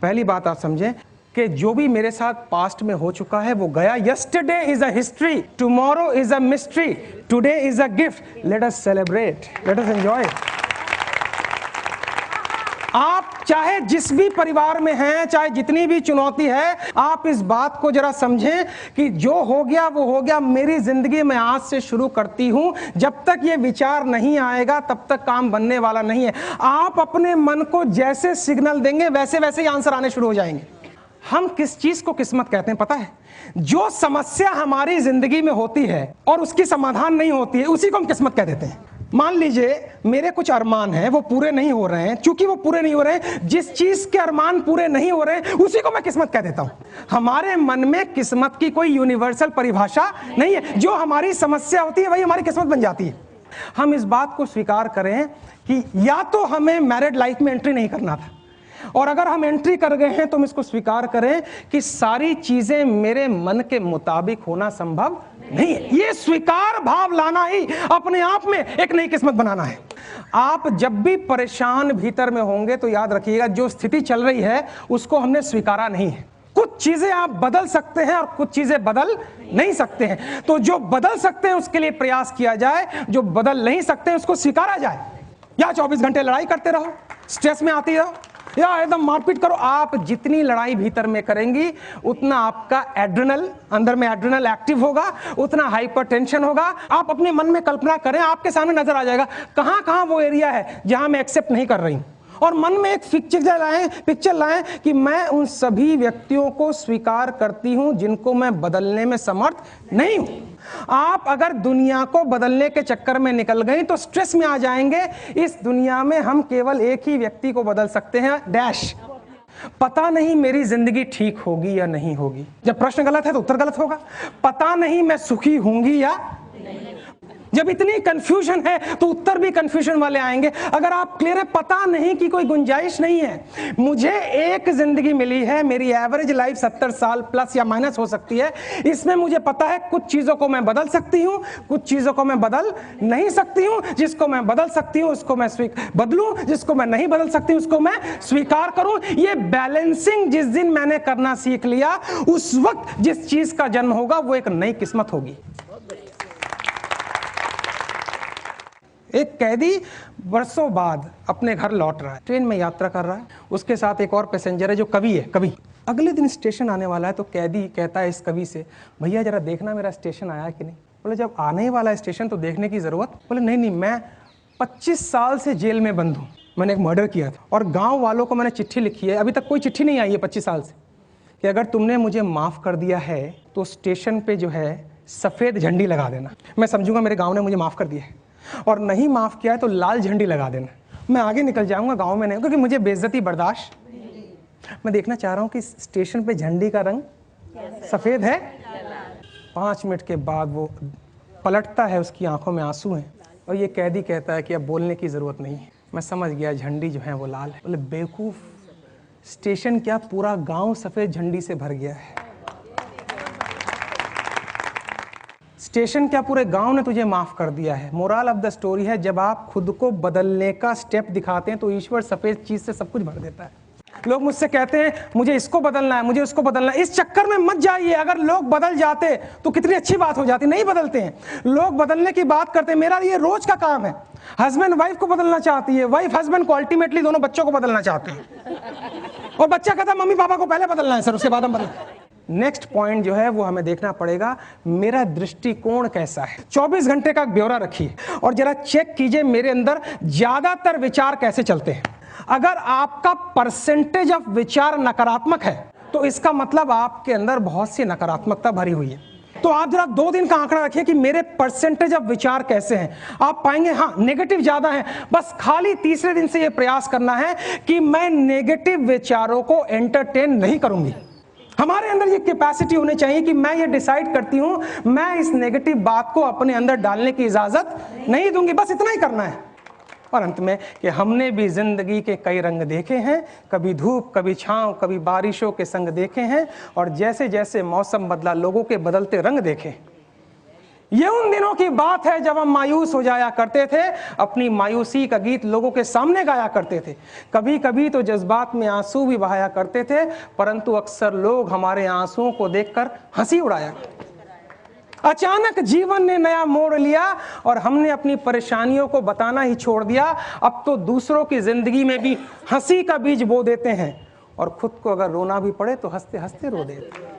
पहली बात आप समझें कि जो भी मेरे साथ पास्ट में हो चुका है वो गया। Yesterday is a history, tomorrow is a mystery, today is a gift. Let us celebrate, let us enjoy. आप चाहे जिस भी परिवार में हैं, चाहे जितनी भी चुनौती है, आप इस बात को जरा समझें कि जो हो गया वो हो गया। मेरी जिंदगी में आज से शुरू करती हूं। जब तक ये विचार नहीं आएगा तब तक काम बनने वाला नहीं है। आप अपने मन को जैसे सिग्नल देंगे वैसे वैसे ही आंसर आने शुरू हो जाएंगे। हम किस चीज को किस्मत कहते हैं पता है? जो समस्या हमारी जिंदगी में होती है और उसकी समाधान नहीं होती है, उसी को हम किस्मत कह देते हैं। मान लीजिए मेरे कुछ अरमान हैं, वो पूरे नहीं हो रहे हैं। चूंकि वो पूरे नहीं हो रहे हैं, जिस चीज के अरमान पूरे नहीं हो रहे हैं उसी को मैं किस्मत कह देता हूं। हमारे मन में किस्मत की कोई यूनिवर्सल परिभाषा नहीं है। जो हमारी समस्या होती है वही हमारी किस्मत बन जाती है। हम इस बात को स्वीकार करें कि या तो हमें मैरिड लाइफ में एंट्री नहीं करना था, और अगर हम एंट्री कर गए हैं तो हम इसको स्वीकार करें कि सारी चीजें मेरे मन के मुताबिक होना संभव नहीं है। ये स्वीकार भाव लाना ही अपने आप में एक नई किस्मत बनाना है। आप जब भी परेशान भीतर में होंगे तो याद रखिएगा, जो स्थिति चल रही है उसको हमने स्वीकारा नहीं है। कुछ चीजें आप बदल सकते हैं और कुछ चीजें बदल नहीं सकते हैं। तो जो बदल सकते हैं उसके लिए प्रयास किया जाए, जो बदल नहीं सकते हैं उसको स्वीकारा जाए। या 24 घंटे लड़ाई करते रहो, स्ट्रेस में आती रहो, या एकदम मारपीट करो। आप जितनी लड़ाई भीतर में करेंगी उतना आपका एड्रेनल, अंदर में एड्रेनल एक्टिव होगा, उतना हाइपरटेंशन होगा। आप अपने मन में कल्पना करें, आपके सामने नजर आ जाएगा कहां कहां वो एरिया है जहां मैं एक्सेप्ट नहीं कर रही हूं। और मन में एक पिक्चर लाएं कि मैं उन सभी व्यक्तियों को स्वीकार करती हूं जिनको मैं बदलने में समर्थ नहीं हूं। आप अगर दुनिया को बदलने के चक्कर में निकल गई तो स्ट्रेस में आ जाएंगे। इस दुनिया में हम केवल एक ही व्यक्ति को बदल सकते हैं, डैश। पता नहीं मेरी जिंदगी ठीक होगी या नहीं होगी। जब प्रश्न गलत है तो उत्तर गलत होगा। पता नहीं मैं सुखी होंगी या नहीं। जब इतनी कंफ्यूजन है तो उत्तर भी कंफ्यूजन वाले आएंगे। अगर आप क्लियर है, पता नहीं की कोई गुंजाइश नहीं है। मुझे एक जिंदगी मिली है, मेरी एवरेज लाइफ 70 साल प्लस या माइनस हो सकती है। इसमें मुझे पता है कुछ चीजों को मैं बदल सकती हूं, कुछ चीजों को मैं बदल नहीं सकती हूं। जिसको मैं बदल सकती हूं उसको मैं बदलूं, जिसको मैं नहीं बदल सकती उसको मैं स्वीकार करूं। ये बैलेंसिंग जिस दिन मैंने करना सीख लिया, उस वक्त जिस चीज का जन्म होगा वो एक नई किस्मत होगी। एक कैदी वर्षों बाद अपने घर लौट रहा है, ट्रेन में यात्रा कर रहा है। उसके साथ एक और पैसेंजर है जो कवि है। कवि अगले दिन स्टेशन आने वाला है तो कैदी कहता है इस कवि से, भैया जरा देखना मेरा स्टेशन आया कि नहीं। बोले जब आने ही वाला है स्टेशन तो देखने की जरूरत। बोले नहीं नहीं, मैं 25 साल से जेल में बंद हूँ, मैंने एक मर्डर किया था और गाँव वालों को मैंने चिट्ठी लिखी है, अभी तक कोई चिट्ठी नहीं आई है 25 साल से, कि अगर तुमने मुझे माफ़ कर दिया है तो स्टेशन पर जो है सफ़ेद झंडी लगा देना। मैं समझूंगा मेरे गाँव ने मुझे माफ़ कर दिया है, और नहीं माफ किया है तो लाल झंडी लगा देना। मैं आगे निकल जाऊंगा, गांव में नहीं, क्योंकि मुझे बेइज्जती बर्दाश्त। मैं देखना चाह रहा हूं कि स्टेशन पे झंडी का रंग सफेद है। 5 मिनट के बाद वो पलटता है, उसकी आंखों में आंसू हैं, और ये कैदी कहता है कि अब बोलने की जरूरत नहीं है, मैं समझ गया झंडी जो है वो लाल है। बोले बेवकूफ, स्टेशन क्या पूरा गांव सफेद झंडी से भर गया है। स्टेशन क्या पूरे गांव ने तुझे माफ कर दिया है। मोरल ऑफ द स्टोरी है, जब आप खुद को बदलने का स्टेप दिखाते हैं तो ईश्वर सफेद चीज से सब कुछ भर देता है। लोग मुझसे कहते हैं मुझे इसको बदलना है, मुझे उसको बदलना है। इस चक्कर में मत जाइए। अगर लोग बदल जाते तो कितनी अच्छी बात हो जाती। नहीं बदलते हैं लोग, बदलने की बात करते हैं। मेरा ये रोज का काम है। हस्बैंड वाइफ को बदलना चाहती है, वाइफ हस्बैंड को, अल्टीमेटली दोनों बच्चों को बदलना चाहते हैं। और बच्चा कहता है मम्मी पापा को पहले बदलना है सर, उसके बाद हम बदल। नेक्स्ट पॉइंट जो है वो हमें देखना पड़ेगा, मेरा दृष्टिकोण कैसा है। 24 घंटे का ब्यौरा रखिए और जरा चेक कीजिए मेरे अंदर ज्यादातर विचार कैसे चलते हैं। अगर आपका परसेंटेज ऑफ विचार नकारात्मक है तो इसका मतलब आपके अंदर बहुत सी नकारात्मकता भरी हुई है। तो आप जरा 2 दिन का आंकड़ा रखिए कि मेरे परसेंटेज ऑफ विचार कैसे हैं। आप पाएंगे हाँ नेगेटिव ज्यादा है। बस खाली तीसरे दिन से यह प्रयास करना है कि मैं नेगेटिव विचारों को एंटरटेन नहीं करूंगी। हमारे अंदर ये कैपेसिटी होनी चाहिए कि मैं ये डिसाइड करती हूं मैं इस नेगेटिव बात को अपने अंदर डालने की इजाजत नहीं दूंगी। बस इतना ही करना है। और अंत में कि हमने भी जिंदगी के कई रंग देखे हैं, कभी धूप, कभी छांव, कभी बारिशों के संग देखे हैं, और जैसे जैसे मौसम बदला लोगों के बदलते रंग देखे। ये उन दिनों की बात है जब हम मायूस हो जाया करते थे, अपनी मायूसी का गीत लोगों के सामने गाया करते थे। कभी कभी तो जज्बात में आंसू भी बहाया करते थे, परंतु अक्सर लोग हमारे आंसुओं को देखकर हंसी उड़ाया करते थे। अचानक जीवन ने नया मोड़ लिया और हमने अपनी परेशानियों को बताना ही छोड़ दिया। अब तो दूसरों की जिंदगी में भी हंसी का बीज बो देते हैं और खुद को अगर रोना भी पड़े तो हंसते हंसते रो देते हैं।